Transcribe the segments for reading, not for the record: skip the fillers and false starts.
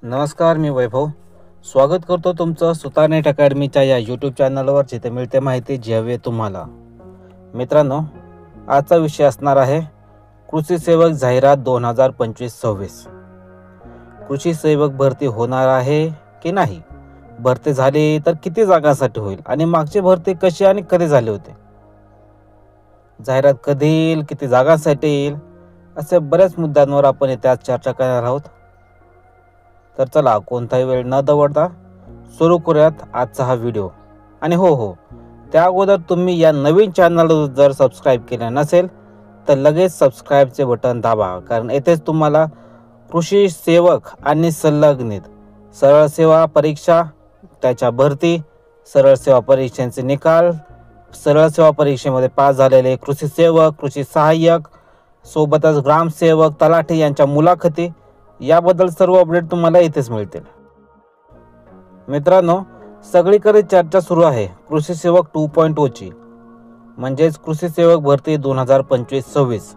नमस्कार, मी वैभव. स्वागत करतो तुमचं सुतारनेट अकॅडमीच्या या यूट्यूब चॅनलवर, जिथे मिळते माहिती जी हवी तुम्हाला. मित्रांनो, आजचा विषय असणार आहे कृषी सेवक जाहिरात 2025-26. कृषी सेवक भरती होणार आहे की नाही, भरती झाली तर किती जागांसाठी होईल आणि मागची भरती कशी आणि कधी झाली होती, जाहिरात कधी येईल, किती जागांसाठी येईल, असे बऱ्याच मुद्द्यांवर आपण इथे आज चर्चा करणार आहोत. तर चला, कोणताही वेळ न दवडता सुरू करूयात आजचा हा व्हिडिओ. आणि हो, त्या अगोदर तुम्ही या नवीन चॅनलला जर सबस्क्राईब केले नसेल तर लगेच सबस्क्राईबचे बटन दाबा, कारण येथेच तुम्हाला कृषी सेवक आणि संलग्नित सरळ सेवा परीक्षा, त्याच्या भरती, सरळ सेवा परीक्षांचे निकाल, सरळ सेवा परीक्षेमध्ये पास झालेले कृषी सेवक, कृषी सहाय्यक, सोबतच ग्रामसेवक, तलाठी यांच्या मुलाखती, याबद्दल सर्व अपडेट तुम्हाला इथेच मिळतील. मित्रांनो, सगळीकडे चर्चा सुरू आहे कृषी सेवक 2.0 ची, म्हणजेच कृषी सेवक भरती 2025-26.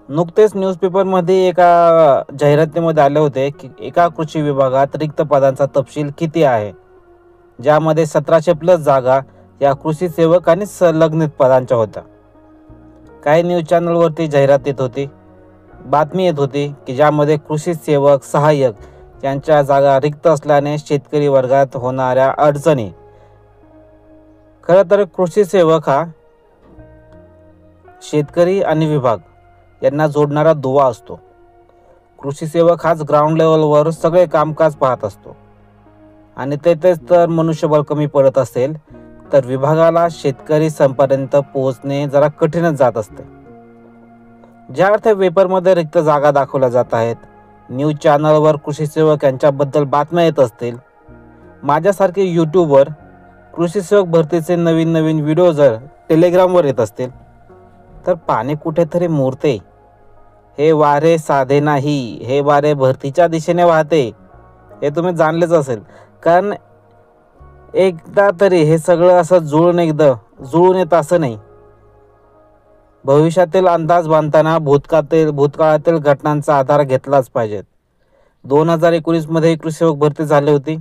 नुकतेच न्यूजपेपरमध्ये एका जाहिरातीमध्ये आले होते की एका कृषी विभागात रिक्त पदांचा तपशील किती आहे, ज्यामध्ये 1700+ जागा या कृषी सेवक आणि संलग्नित पदांच्या होत्या. काही न्यूज चॅनलवरती जाहिरात येत होती, बातमी येत होती की ज्यामध्ये कृषी सेवक, सहाय्यक यांच्या जागा रिक्त असल्याने शेतकरी वर्गात होणाऱ्या अडचणी. खरं तर कृषी सेवक हा शेतकरी आणि विभाग यांना जोडणारा दुवा असतो. कृषी सेवक हाच ग्राउंड लेवलवर सगळे कामकाज पाहत असतो आणि तेथेच तर मनुष्यबळ कमी पडत असेल तर विभागाला शेतकरी संपर्यंत पोहोचणे जरा कठीणच जात असते. ज्या अर्थ पेपरमध्ये रिक्त जागा दाखवल्या जात आहेत, न्यूज चॅनलवर कृषी सेवक यांच्याबद्दल बातम्या येत असतील, माझ्यासारखे यूट्यूबवर कृषी सेवक भरतीचे नवीन व्हिडिओ जर टेलिग्रामवर येत असतील, तर पाणी कुठेतरी मुरते. हे वारे साधे नाही, हे वारे भरतीच्या दिशेने वाहते, हे तुम्ही जाणलेच असेल. कारण एकदा तरी हे सगळं असं जुळून येत असं नाही. भविष्यातील अंदाज बांधताना भूतकाळातील घटनांचा आधार घेतलाच पाहिजे. 2019 मध्ये कृषी सेवक भरती झाली होती,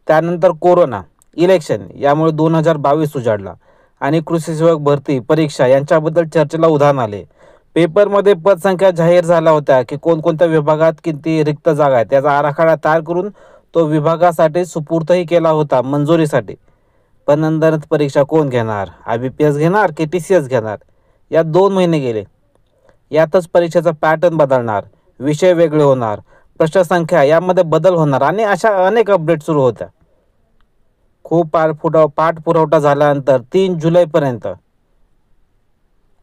त्यानंतर कोरोना, इलेक्शन यामुळे 2022 उजाडला आणि कृषी सेवक भरती परीक्षा यांच्याबद्दल चर्चेला उधाण आले. पेपरमध्ये पदसंख्या जाहीर झाल्या होत्या की कोणकोणत्या विभागात किती रिक्त जागा आहेत, त्याचा आराखडा तयार करून तो विभागासाठी सुपूर्दही केला होता मंजुरीसाठी. पण नंतर परीक्षा कोण घेणार, IBPS घेणार की TCS घेणार, यात 2 महिने गेले. यातच परीक्षेचा पॅटर्न बदलणार, विषय वेगळे होणार, प्रश्नसंख्या यामध्ये बदल होणार आणि अशा अनेक अपडेट सुरू होत्या. खूप पाठपुरावा झाल्यानंतर 3 जुलैपर्यंत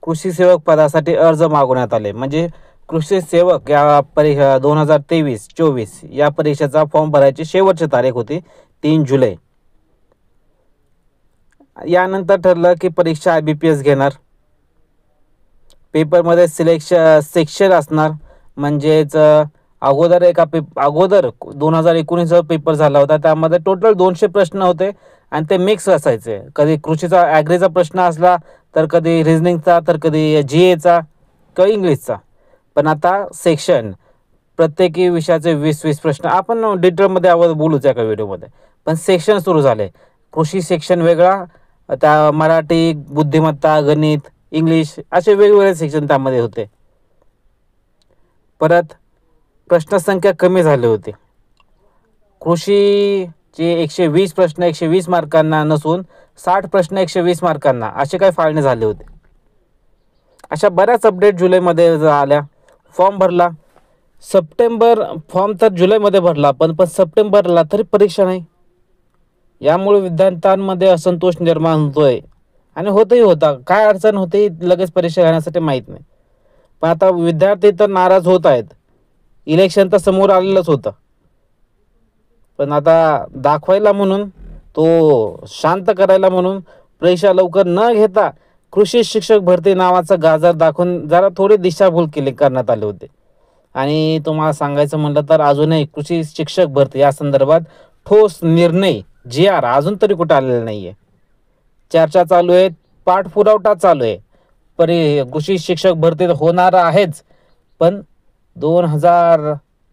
कृषी सेवक पदासाठी अर्ज मागवण्यात आले. म्हणजे कृषी सेवक या परीक्षा 2023-24 या परीक्षेचा फॉर्म भरायची शेवटची तारीख होती 3 जुलै. यानंतर ठरलं की परीक्षा IBPS घेणार. पेपरमध्ये सेक्शन असणार, म्हणजेच अगोदर 2019 पेपर झाला होता, त्यामध्ये टोटल 200 प्रश्न होते आणि ते मिक्स असायचे. कधी कृषीचा ॲग्रीचा प्रश्न असला, तर कधी रिझनिंगचा, तर कधी GAचा किंवा इंग्लिशचा. पण आता सेक्शन, प्रत्येकी विषयाचे 20-20 प्रश्न, आपण डिटेलमध्ये बोलूच एका व्हिडिओमध्ये. पण सेक्शन सुरू झाले. कृषी सेक्शन वेगळा, त्या मराठी, बुद्धिमत्ता, गणित, इंग्लिश असे वेगवेगळे सेक्शन त्यामध्ये होते. परत प्रश्नसंख्या कमी झाली होती. कृषीचे 120 प्रश्न 120 मार्कांना नसून 60 प्रश्न 120 मार्कांना असे काही फाळणे झाले होते. अशा बऱ्याच अपडेट जुलैमध्ये आल्या. फॉर्म भरला फॉर्म तर जुलैमध्ये भरला, पण सप्टेंबरला तरी परीक्षा नाही. यामुळे विद्यार्थ्यांमध्ये असंतोष निर्माण होतोय आणि होता. काय अडचण होते लगेच परीक्षा घेण्यासाठी माहीत नाही. पण आता विद्यार्थी तर नाराज होत आहेत. इलेक्शन तर समोर आलेलंच होतं, पण आता दाखवायला म्हणून, तो शांत करायला म्हणून परीक्षा लवकर न घेता कृषी शिक्षक भरती नावाचा गाजर दाखवून जरा थोडी दिशाभूल करण्यात आले होते. आणि तुम्हाला सांगायचं म्हटलं तर अजूनही कृषी शिक्षक भरती या संदर्भात ठोस निर्णय GR अजून तरी कुठे आलेला नाही आहे. चर्चा चालू आहे, पाठपुरावा चालू आहे. कृषी शिक्षक भरती होणार आहेच, पण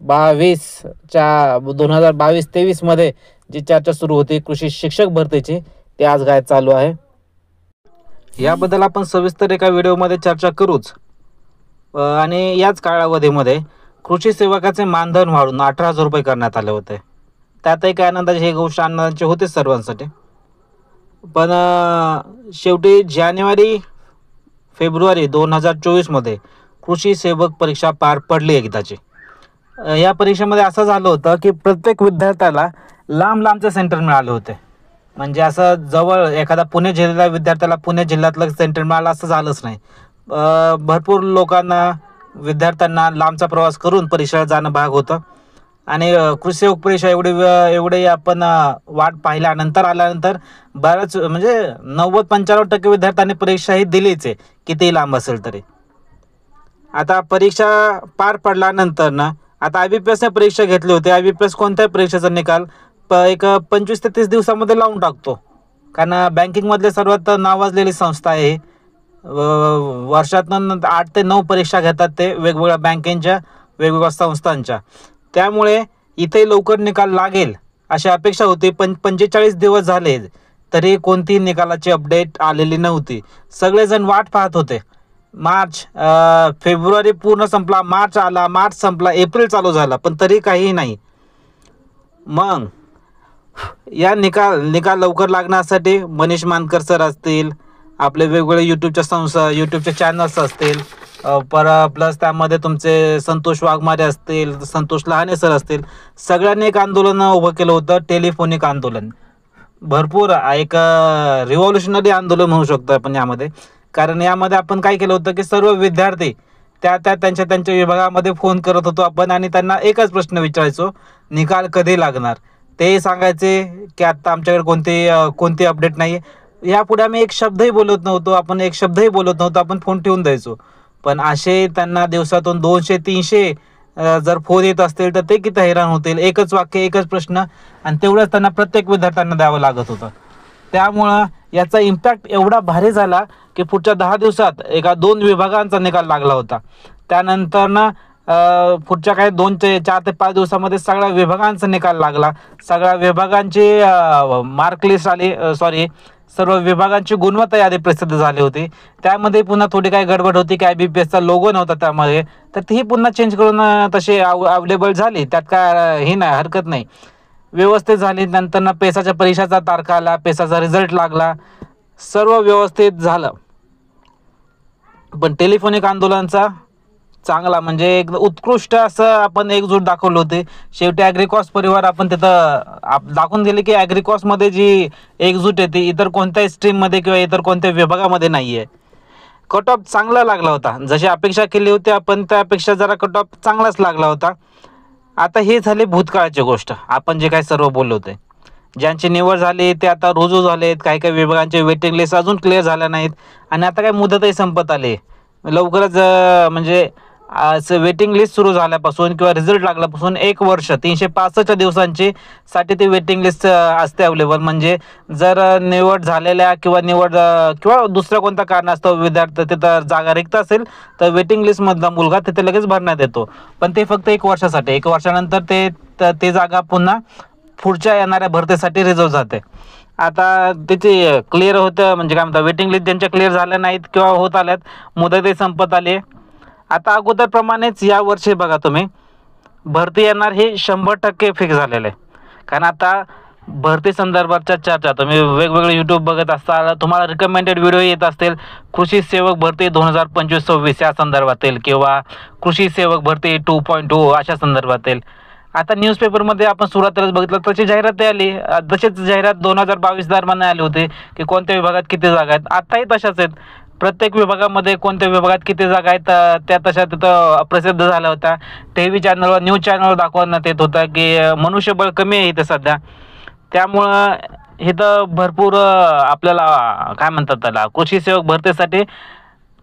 2022-23 जी चर्चा सुरू होती कृषी शिक्षक भरतीची, ते आज काय चालू आहे याबद्दल आपण सविस्तर एका व्हिडिओमध्ये चर्चा करूच. आणि याच कालावधीमध्ये कृषी सेवकाचे मानधन वाढून 18,000 रुपये करण्यात आले होते. त्यातही काय आनंदाची ही गोष्ट आनंदाची होते सर्वांसाठी. पण शेवटी जानेवारी-फेब्रुवारी 2024 कृषी सेवक परीक्षा पार पडली एकदाची. या परीक्षेमध्ये असं झालं होतं की प्रत्येक विद्यार्थ्याला लांबचे सेंटर मिळाले होते. म्हणजे असं जवळ एखादा पुणे जिल्ह्यातल्या विद्यार्थ्याला पुणे जिल्ह्यातलं सेंटर मिळालं असं झालंच नाही. भरपूर लोकांना विद्यार्थ्यांना लांबचा प्रवास करून परीक्षेला जाणं भाग होतं. आणि कृषी सेवक परीक्षा एवढे आपण वाट पाहिल्यानंतर आल्यानंतर बऱ्याच म्हणजे 90-95% विद्यार्थ्यांनी परीक्षा ही दिलीच आहे, कितीही लांब असेल तरी. आता परीक्षा पार पडल्यानंतर ना आता IBPSने परीक्षा घेतली होती. IBPS कोणत्याही परीक्षेचा निकाल एक 25 ते 30 दिवसामध्ये लावून टाकतो. कारण बँकिंगमधले सर्वात नावाजलेली संस्था आहे. वर्षातून 8 ते 9 परीक्षा घेतात ते वेगवेगळ्या बँकेच्या, वेगवेगळ्या संस्थांच्या. त्यामुळे इथे लवकर निकाल लागेल अशी अपेक्षा होती. पण 45 दिवस झाले तरी कोणतीही निकालाची अपडेट आलेली नव्हती. सगळेजण वाट पाहत होते. फेब्रुवारी पूर्ण संपला, मार्च आला, मार्च संपला, एप्रिल चालू झाला, पण तरी काही नाही. मग या निकाल लवकर लागण्यासाठी मनीष मानकर सर असतील, आपले वेगवेगळे यूट्यूबचे चॅनल्स असतील, प्लस त्यामध्ये तुमचे संतोष वाघमारे असतील, संतोष लहाने सर असतील, सगळ्यांनी एक आंदोलन उभं केलं होतं, टेलिफोनिक आंदोलन. भरपूर एक रिव्हॉल्युशनरी आंदोलन म्हणू शकतो आपण यामध्ये. कारण यामध्ये आपण काय केलं होतं की सर्व विद्यार्थी त्यांच्या विभागामध्ये फोन करत होतो आपण आणि त्यांना एकच प्रश्न विचारायचो, निकाल कधी लागणार. ते सांगायचे की आत्ता आमच्याकडे कोणती अपडेट नाही. यापुढे आम्ही एक शब्दही बोलत नव्हतो, आपण फोन ठेवून द्यायचो. पण असे त्यांना दिवसातून 200-300 जर फोन येत असतील तर ते किती हैराण होतील. एकच वाक्य, एकच प्रश्न, आणि तेवढंच त्यांना प्रत्येक विद्यार्थ्यांना द्यावं लागत होतं. त्यामुळं याचा इम्पॅक्ट एवढा भारी झाला की पुढच्या 10 दिवसात 2 विभागांचा निकाल लागला होता. त्यानंतर ना पुढच्या काही 2 ते 4 ते 5 दिवसामध्ये सगळ्या विभागांचा निकाल लागला. सगळ्या विभागांची मार्क लिस्ट आली, सर्व विभागांची गुणवत्ता यादी प्रसिद्ध झाली होती. त्यामध्ये पुन्हा थोडी काही गडबड होती की IBPSचा लोगो नव्हता त्यामध्ये, तर तीही पुन्हा चेंज करून तशी अवेलेबल झाली. त्यात काय ही नाही, हरकत नाही, व्यवस्थित झाली. नंतर ना पेसाच्या परीक्षेचा तारखा आला, पेसाचा रिझल्ट लागला, सर्व व्यवस्थित झालं. पण टेलिफोनिक आंदोलनाचा चांगला म्हणजे एक उत्कृष्ट असं आपण एकजूट दाखवले होते. शेवटी ॲग्रिकॉस परिवार आपण तिथं दाखवून दिले की ॲग्रिकॉसमध्ये जी एकजूट आहे ती इतर कोणत्याही स्ट्रीममध्ये किंवा इतर कोणत्याही विभागामध्ये नाही आहे. कट ऑफ चांगला लागला होता, जशी अपेक्षा केली होती आपण त्यापेक्षा जरा कट ऑफ चांगलाच लागला होता. आता हे झाले भूतकाळाची गोष्ट. आपण जे काही सर्व बोललो होते, ज्यांची निवड झाली ते आता रुजू झालेत. काही विभागांचे वेटिंग लिस्ट अजून क्लिअर झाल्या नाहीत आणि आता काय मुदतही संपत आली लवकरच. म्हणजे वेटिंग लिस्ट सुरू झाल्यापासून किंवा रिझल्ट लागल्यापासून 1 वर्ष 365 दिवसांची साठी ती वेटिंग लिस्ट असते अवेलेबल. म्हणजे जर निवड झालेल्या किंवा दुसऱ्या कोणत्या कारणास्तव विद्यार्थी तिथं जागा रिक्त असेल तर वेटिंग लिस्टमधला मुलगा तिथे लगेच भरण्यात येतो. पण ते फक्त 1 वर्षासाठी. 1 वर्षानंतर ते जागा पुन्हा पुढच्या येणाऱ्या भरतीसाठी रिझर्व जाते. आता त्याची क्लिअर होतं, म्हणजे काय म्हणतात, वेटिंग लिस्ट ज्यांच्या क्लिअर झाल्या नाहीत किंवा होत आल्यात, मुदतही संपत आली. आता अगोदरप्रमाणेच यावर्षी बघा तुम्ही, भरती येणार हे 100% फिक्स झालेलं आहे. कारण आता भरती संदर्भाच्या चर्चा तुम्ही वेगवेगळे यूट्यूब बघत असताल, तुम्हाला रिकमेंडेड व्हिडिओ येत असतील, कृषी सेवक भरती 2025-26 या संदर्भातील किंवा कृषी सेवक भरती 2.0 अशा संदर्भातील. आता न्यूजपेपरमध्ये आपण सुरुवातीलाच बघितलं तशी जाहिरात आली, तशीच जाहिरात 2022 दरम्यान आली होती की कोणत्या विभागात किती जागा आहेत. आताही तशाच आहेत. प्रत्येक विभागामध्ये कोणत्या विभागात किती जागा आहेत त्या तशा तिथं प्रसिद्ध झाल्या होत्या. TV चॅनलवर, न्यूज चॅनलवर दाखवण्यात येत होतं की मनुष्यबळ कमी आहे इथं सध्या. त्यामुळं इथं भरपूर आपल्याला काय म्हणतात त्याला, कृषी सेवक भरतीसाठी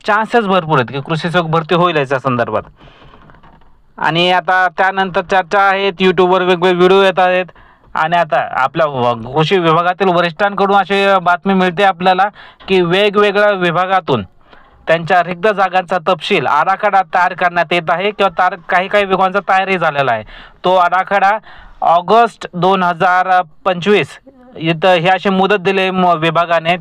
चान्सेस भरपूर आहेत की कृषी सेवक भरती होईल याच्या संदर्भात. आणि आता त्यानंतर चर्चा आहेत, यूट्यूबवर वेगवेगळे व्हिडिओ येत आहेत. आणि आता आपल्या कृषी विभागातील वरिष्ठांकडून अशी बातमी मिळते आपल्याला की वेगवेगळ्या विभागातून त्यांच्या रिक्त जागांचा तपशील आराखडा तयार करण्यात येत आहे किंवा काही विभागांचा तयारी झालेला आहे। तो आराखडा ऑगस्ट 2025 इथं हे अशी मुदत दिली विभागाने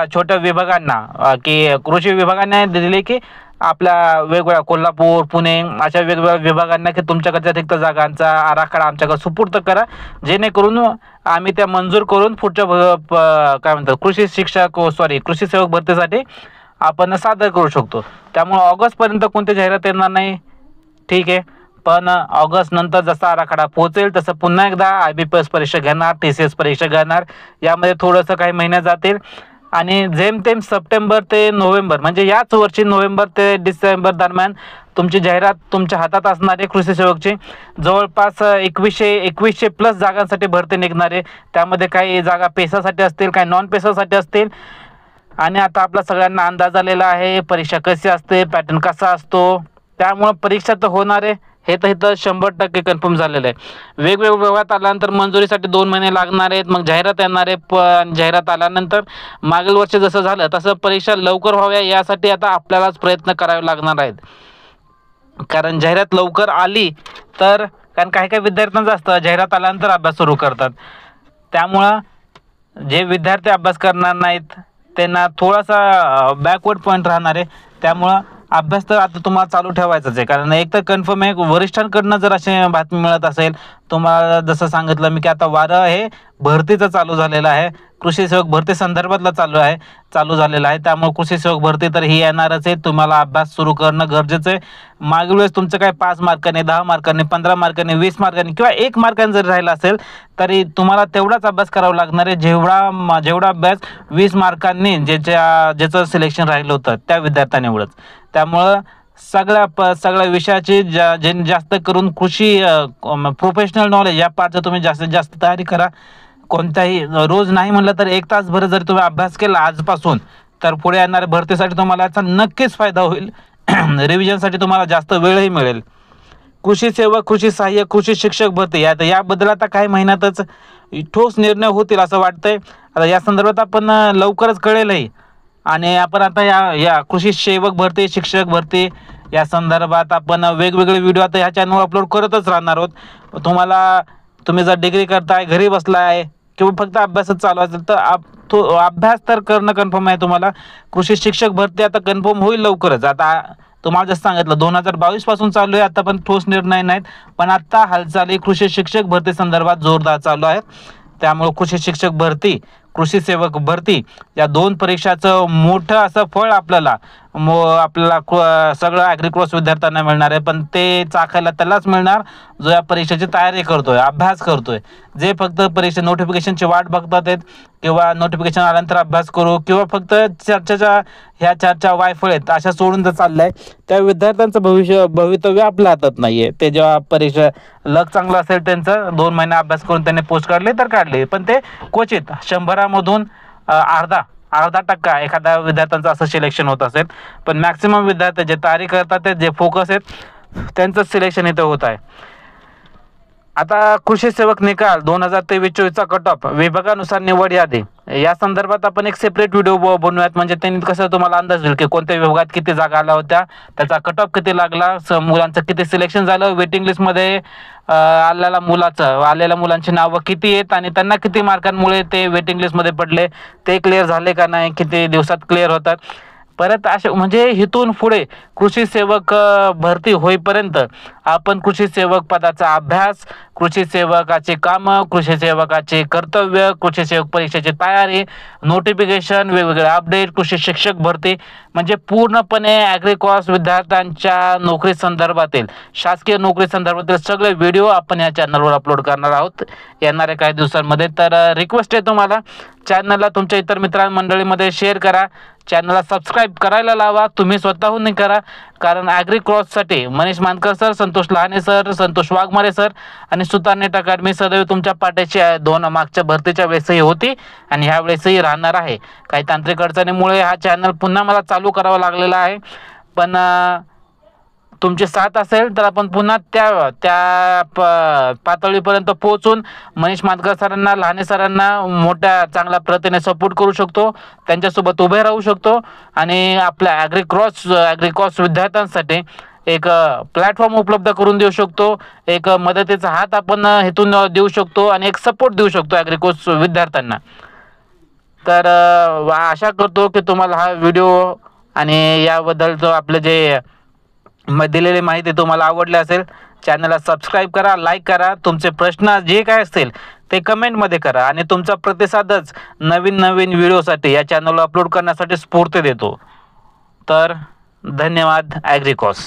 छोट्या विभागांना की कृषी विभागाने दिली की आपल्या वेगवेगळ्या कोल्हापूर पुणे अशा वेगवेगळ्या विभागांना की तुमच्याकडच्या रिक्त जागांचा आराखडा आमच्याकडे सुपूर्द करा, जेणेकरून आम्ही त्या मंजूर करून पुढच्या काय म्हणतात कृषी सेवक भरतीसाठी आपण सादर करू शकतो। त्यामुळे ऑगस्टपर्यंत कोणती जाहिरात येणार नाही, ठीक आहे। पण ऑगस्ट नंतर जसा आराखडा पोहोचेल तसं पुन्हा एकदा IBPS परीक्षा घेणार, TCS परीक्षा घेणार, यामध्ये थोडंसं काही महिने जातील आणि जेमतेम सप्टेंबर ते नोव्हेंबर म्हणजे याच वर्षी नोव्हेंबर ते डिसेंबर दरम्यान तुमची जाहिरात तुमच्या हातात असणार आहे। कृषी सेवकची जवळपास 2100 प्लस जागांसाठी भरती निघणार आहे। त्यामध्ये काही जागा पेसासाठी असतील, काही नॉन पेसासाठी असतील आणि आता आपला सगळ्यांना अंदाज आलेला आहे परीक्षा कशी असते, पॅटर्न कसा असतो। त्यामुळे परीक्षा तर होणार आहे हे तर इथं 100% कन्फर्म झालेलं आहे। वेगवेगळ्या विभागात आल्यानंतर मंजुरीसाठी 2 महिने लागणार आहेत, मग जाहिरात येणार आहे। पण जाहिरात आल्यानंतर मागील वर्षी जसं झालं तसं परीक्षा लवकर व्हाव्या यासाठी आता आपल्यालाच प्रयत्न करावे लागणार आहेत। कारण जाहिरात लवकर आली तर काही विद्यार्थ्यांचं असतं जाहिरात आल्यानंतर अभ्यास सुरू करतात, त्यामुळं जे विद्यार्थी अभ्यास करणार नाहीत त्यांना थोडासा बॅकवर्ड पॉईंट राहणार आहे। त्यामुळं अभ्यास तर आता तुम्हाला चालू ठेवायचाच आहे, कारण एक तर कन्फर्म आहे वरिष्ठांकडनं जर अशी बातमी मिळत असेल, तुम्हाला जसं सांगितलं मी की आता वारं हे भरतीचं चालू झालेलं आहे, कृषी सेवक भरती संदर्भातला चालू झालेला आहे। त्यामुळे कृषी सेवक भरती तर ही येणारच आहे, तुम्हाला अभ्यास सुरू करणं गरजेचं आहे। मागील वेळेस तुमचं काय 5 मार्कांनी 10 मार्कांनी 15 मार्कांनी 20 मार्कांनी किंवा 1 मार्कांनी जरी राहिला असेल तरी तुम्हाला तेवढाच अभ्यास करावा लागणार आहे जेवढा अभ्यास 20 मार्कांनी ज्याचं सिलेक्शन राहिलं होतं त्या विद्यार्थ्यांनी एवढंच। त्यामुळं सगळ्या विषयाची जास्त करून कृषी प्रोफेशनल नॉलेज या पार्टचं तुम्ही जास्तीत जास्त तयारी करा। कोणत्याही रोज नाही म्हणलं तर 1 तास भर जर तुम्ही अभ्यास केला आजपासून तर पुढे येणाऱ्या भरतीसाठी तुम्हाला याचा नक्कीच फायदा होईल। रिव्हिजनसाठी तुम्हाला जास्त वेळही मिळेल। कृषी सेवक, कृषी सहाय्यक, कृषी शिक्षक भरती याबद्दल आता काही महिन्यातच ठोस निर्णय होतील असं वाटतंय। आता या संदर्भात आपण लवकरच कळेलही आणि आपण आता या कृषी सेवक भरती, शिक्षक भरती या संदर्भात आपण वेगवेगळे व्हिडिओ आता ह्या चॅनलवर अपलोड करतच राहणार आहोत। तुम्ही जर डिग्री करताय, घरी बसलाय किंवा फक्त अभ्यासच चालू असेल तर अभ्यास तर करणं कन्फर्म आहे तुम्हाला। कृषी शिक्षक भरती आता कन्फर्म होईल लवकरच। आता तुम्हाला जसं सांगितलं 2022 पासून चालू आहे, आता पण ठोस निर्णय नाहीत, पण आता हालचाली कृषी शिक्षक भरती संदर्भात जोरदार चालू आहेत। त्यामुळे कृषी शिक्षक भरती, कृषी सेवक भरती या 2 परीक्षाचं मोठं असं फळ आपल्याला सगळं ॲग्रिक्रॉस विद्यार्थ्यांना मिळणार आहे। पण ते चाखायला त्यालाच मिळणार जो या परीक्षेची तयारी करतोय, अभ्यास करतोय। जे फक्त परीक्षा नोटिफिकेशनची वाट बघतात आहेत किंवा नोटिफिकेशन आल्यानंतर अभ्यास करू किंवा फक्त चर्चा वायफळ आहेत अशा सोडून जर चाललंय त्या विद्यार्थ्यांचं भवितव्य आपल्या हातात नाहीये। ते जेव्हा परीक्षा लक चांगलं असेल त्यांचं 2 महिने अभ्यास करून त्यांनी पोस्ट काढले तर काढले, पण ते क्वचित 100मधून अर्धा टक्का एखाद्या विद्यार्थ्यांचं असं सिलेक्शन होत असेल। पण मॅक्सिमम विद्यार्थी जे तयारी करतात जे फोकस आहेत त्यांचं सिलेक्शन इथं होत आहे। आता कृषी सेवक निकाल 2023-24चा कट ऑफ विभागानुसार निवड यादी या संदर्भात आपण एक सेपरेट व्हिडिओ बनवूयात, म्हणजे त्यांनी कसं तुम्हाला अंदाज येईल की कोणत्या विभागात किती जागा आल्या होत्या, त्याचा कट ऑफ किती लागला, मुलांचं किती सिलेक्शन झालं, वेटिंग लिस्टमध्ये आलेल्या मुलांची नावं किती आहेत आणि त्यांना किती मार्कांमुळे ते वेटिंग लिस्टमध्ये पडले, ते क्लिअर झाले का नाही, किती दिवसात क्लिअर होतात। परत असे म्हणजे इथून पुढे कृषी सेवक भरती होईपर्यंत आपण कृषी सेवक पदाचा अभ्यास, कृषी सेवकाचे कामं, कृषी सेवकाचे कर्तव्य, कृषी सेवक परीक्षेची तयारी, नोटिफिकेशन, वेगवेगळे अपडेट, कृषी शिक्षक भरती म्हणजे पूर्णपणे ॲग्रिक्रॉस विद्यार्थ्यांच्या नोकरी संदर्भातील, शासकीय नोकरी संदर्भातील सगळे व्हिडिओ आपण या चॅनलवर अपलोड करणार आहोत येणाऱ्या काही दिवसांमध्ये। तर रिक्वेस्ट आहे तुम्हाला चॅनलला तुमच्या इतर मित्रांमंडळीमध्ये शेअर करा, चॅनलला सबस्क्राईब करायला लावा, तुम्ही स्वतःहून नाही करा, कारण ॲग्रिक्रॉससाठी Manish Mankar sir, Santosh Lahane sir, Santosh Waghmare sir आणि सुतार नेट अकॅडमी सदैव तुमच्या पाठीशी आहे। 2 मागच्या भरतीच्या वेळेसही होती आणि ह्या वेळेसही राहणार आहे। काही तांत्रिक अडचणीमुळे हा चॅनल पुन्हा मला चालू करावा लागलेला आहे, पण तुमची साथ असेल तर आपण पुन्हा त्या पातळीपर्यंत पोहोचून मनीष मानकर सरांना, लहाने सरांना मोठ्या चांगल्या प्रतीने सपोर्ट करू शकतो, त्यांच्यासोबत उभे राहू शकतो आणि आपल्या ॲग्रिकॉस विद्यार्थ्यांसाठी एक प्लॅटफॉर्म उपलब्ध करून देऊ शकतो, एक मदतीचा हात आपण हेतून देऊ शकतो आणि एक सपोर्ट देऊ शकतो ॲग्रिकॉस विद्यार्थ्यांना. तर आशा करतो की तुम्हाला हा व्हिडिओ आणि याबद्दलचं आपलं जे दिलेली माहिती तुम्हाला आवडली असेल. चॅनलला सबस्क्राईब करा, लाईक करा, तुमचे प्रश्न जे काय असतील ते कमेंटमध्ये करा आणि तुमचा प्रतिसादच नवीन नवीन व्हिडिओसाठी या चॅनलला अपलोड करण्यासाठी स्फूर्ती देतो. तर धन्यवाद. ॲग्रिकॉस.